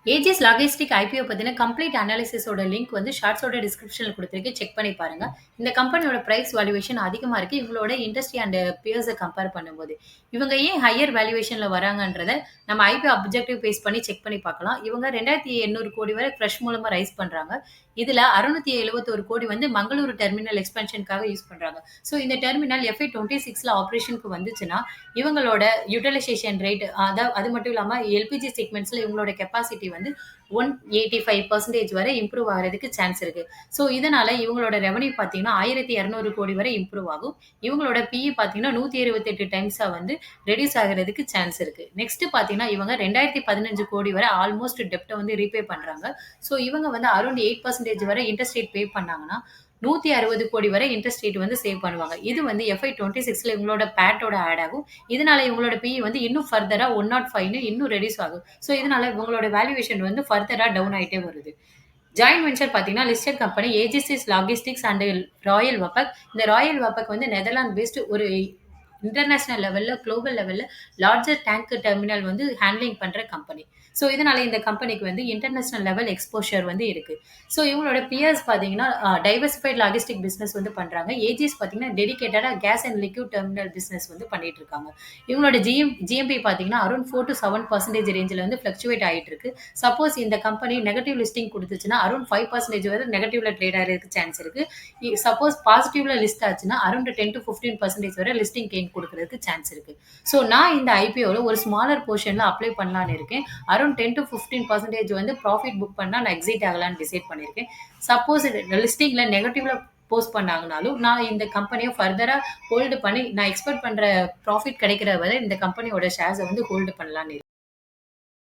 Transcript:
AGS லாகிஸ்டிக் IPO பத்தின complete அனாலிசிஸோட link வந்து ஷார்ட்ஸோட டிஸ்கிரிப்ஷன்ல குடுத்துருக்கு. செக் பண்ணி பாருங்க. இந்த கம்பெனியோட பிரைஸ் வேல்யூவேஷன் அதிகமா இருக்கு. இவங்களோட இண்டஸ்ட்ரி அண்ட் பியர்ஸ கம்பேர் பண்ணும்போது. இவங்க ஏன் ஹையர் வேல்யூவேஷன்ல வராங்கன்றத நம்ம ஐபிஓ அப்ஜெக்டிவ் பேஸ் பண்ணி செக் பண்ணி பார்க்கலாம். இவங்க 2800 கோடி வரை ஃப்ரெஷ் மூலமா ரைஸ் பண்றாங்க. இதுல 671 கோடி வந்து மங்களூரு டெர்மினல் எக்ஸ்பென்ஷனுக்காக யூஸ் பண்றாங்க. சோ இந்த டெர்மினல் FY 26ல ஆப்பரேஷனுக்கு வந்துச்சுன்னா, இவங்களோட யுட்டிலைசேஷன் ரேட் அது மட்டும் இல்லாம எல்பிஜி செக்மெண்ட்ஸ்ல இவங்களோட கெப்பாசிட்டி வந்து 185% வரை இம்ப்ரூவ் ஆகுறதுக்கு சான்ஸ் இருக்கு. ஸோ இதனால இவங்களோட ரெவன்யூ பார்த்தீங்கன்னா 1200 கோடி வரை இம்ப்ரூவ் ஆகும். இவங்களோட பிஇ பார்த்தீங்கன்னா 128 டைம்ஸா வந்து ரெடியூஸ் ஆகுறதுக்கு சான்ஸ் இருக்கு. நெக்ஸ்ட் பார்த்தீங்கன்னா இவங்க 2015 கோடி வரை ஆல்மோஸ்ட் டெப்ட்ட வந்து ரீபே பண்றாங்க. ஸோ இவங்க வந்து அரௌண்ட் 8% வரை இன்ட்ரெஸ்ட் ரேட் பே பண்ணாங்கன்னா 160 கோடி வரை இன்ட்ரெஸ்ட் ரேட் வந்து சேவ் பண்ணுவாங்க. இது வந்து FY 26ல இவங்களோட பேட்டோட ஆட் ஆகும். இதனால இவங்களோட பிஇ வந்து இன்னும் ஃபர்தரா 105ன்னு இன்னும் ரெடியூஸ் ஆகும். ஸோ இதனால இவங்களோட வேல்யூவேஷன் வந்து ஃபர்தரா டவுன் ஆயிட்டே வருது. ஜாயிண்ட் வென்ச்சர் பார்த்தீங்கன்னா listed company Aegis logistics and royal Vopak. இந்த ராயல் வபக் வந்து நெதர்லாந்து பேஸ்ட் ஒரு இன்டர்நேஷனல் லெவல்ல, குளோபல் லெவல்ல லார்ஜர் டேங்க் டெர்மினல் வந்து ஹேண்ட்லிங் பண்ற கம்பெனி. ஸோ இதனால இந்த கம்பெனிக்கு வந்து இன்டர்நேஷனல் லெவல் எக்ஸ்போஷர் வந்து இருக்கு. ஸோ இவங்களோட பியர்ஸ் பார்த்தீங்கன்னா டைவர்சிஃபைட் லாஜிஸ்டிக் பிசினஸ் வந்து பண்றாங்க. ஏஜிஎஸ் பார்த்தீங்கன்னா டெடிகேட்டடா gas and liquid terminal business வந்து பண்ணிட்டு இருக்காங்க. இவங்களோட ஜிஎம்பி பார்த்தீங்கன்னா அரௌண்ட் 4 to 7% ரேஞ்சில் வந்து ஃபிளக்சுவேட் ஆயிட்டு இருக்கு. சப்போஸ் இந்த கம்பெனி நெகட்டிவ் லிஸ்டிங் கொடுத்துச்சுன்னா அரௌண்ட் 5% வரை நெகட்டிவ்ல ட்ரேட் ஆகிறதுக்கு சான்ஸ் இருக்கு. சப்போஸ் பாசிட்டிவ்ல லிஸ்ட் ஆச்சுன்னா அரௌண்ட் 10 to 15% வரை லிஸ்டிங் கெயின் கொடுக்கறதுக்கு சான்ஸ் இருக்கு. ஸோ நான் இந்த ஐபிஓல ஒரு ஸ்மாலர் போர்ஷன்ல அப்ளை பண்ணலான்னு இருக்கேன். அரௌண்ட் 10 to 15% வந்து ப்ராஃபிட் புக் பண்ணா நான் எக்ஸிட் ஆகலான்னு டிசைட் பண்ணியிருக்கேன். சப்போஸ் லிஸ்டிங்ல நெகட்டிவ்ல போஸ்ட் பண்ணாங்கனாலும் நான் இந்த கம்பெனியை ஃபர்தரா ஹோல்டு பண்ணி நான் எக்ஸ்பெக்ட் பண்ற ப்ராஃபிட் கிடைக்கிற வரை இந்த கம்பெனியோட ஷேர்ஸை வந்து ஹோல்டு பண்ணலான்னு இருக்கேன்.